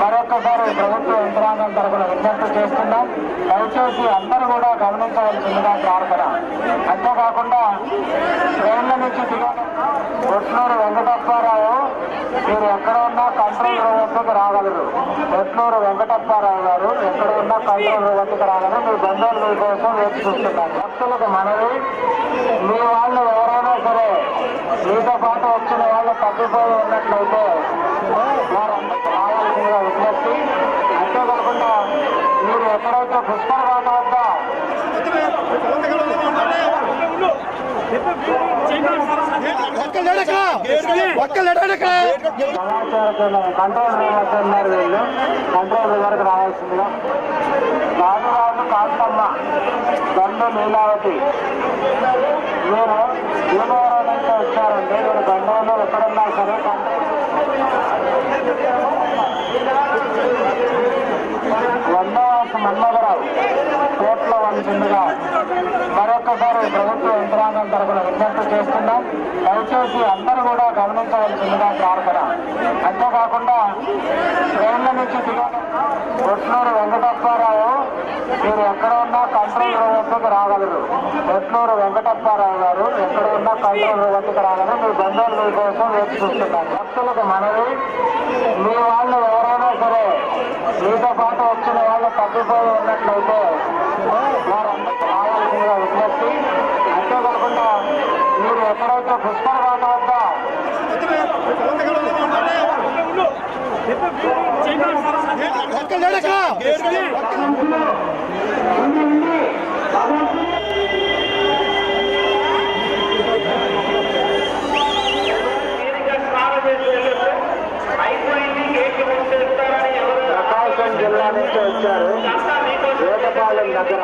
మరొకసారి ప్రభుత్వ యంత్రాంగం తరఫున విజ్ఞప్తి చేస్తున్నాం. దయచేసి అందరూ కూడా గమనించవలసిందిగా ప్రార్థన. అంతేకాకుండా ట్రైన్ల నుంచి కొట్లూరు వెంకటప్పారావు, మీరు ఎక్కడ ఉన్నా కంట్రోల్ రూమ్ వద్దకు రాగలరు. కొట్లూరు వెంకటప్పారావు గారు ఎక్కడ ఉన్నా కంట్రోల్ రూమ్ వద్దకు రాగలరు. మీ బంధువులు మీ కోసం వేచి చూస్తున్నారు. భక్తులకు మనవి, మీ వాళ్ళు ఎవరైనా సరే మీతో పాటు వచ్చిన వాళ్ళు తగ్గిపోయి ఉన్నట్లయితే వారందరూ రావాల్సిందిగా విజ్ఞప్తి. అంతేకాకుండా మీరు ఎక్కడైతే పుష్కరఘాట వద్ద కంట్రోల్ రూమ్ వద్ద ఉన్నారు, వీళ్ళు కంట్రోల్ రూమ్ వరకు రావాల్సిందిగా. రాజురాజు కాంతమ్మ, గండు లీలావతి, మీరు భీమవరం నుంచి వచ్చారండి. మీరు గండంలో ఎక్కడున్నా సరే వందవాస మన్మధరావు కోట్ల వంచిందిగా మరొకసారి ప్రభుత్వ యంత్రాంగం తరఫున విజ్ఞప్తి చేస్తున్నాం. దయచేసి అందరూ కూడా గమనించవలసిందిగా ప్రార్థన. అంతేకాకుండా ట్రైన్ల నుంచి కొట్లూరు వెంకటప్పారావు, మీరు ఎక్కడ ఉన్నా కంట్రోల్ రూమ్ వద్దకు రాగలరు. కొట్లూరు వెంకటప్పారావు గారు ఎక్కడ ఉన్నా కంట్రోల్ రూమ్ వద్దకు రాగలరు. మీ బంధువులు మీ కోసం వేచి చూస్తున్నారు. భక్తులకు మనవి, మీ వాళ్ళు ఎవరైనా సరే మీతో పాటు వచ్చిన వాళ్ళు తగ్గిపోయి ఉన్నట్లయితే వారందరూ రావాల్సిందిగా విజ్ఞప్తి. అంతేకాకుండా మీరు ఎక్కడైతే పుష్కరఘాట వద్ద ప్రకాశం జిల్లా నుంచి వచ్చారు, వేటపాలెం దగ్గర.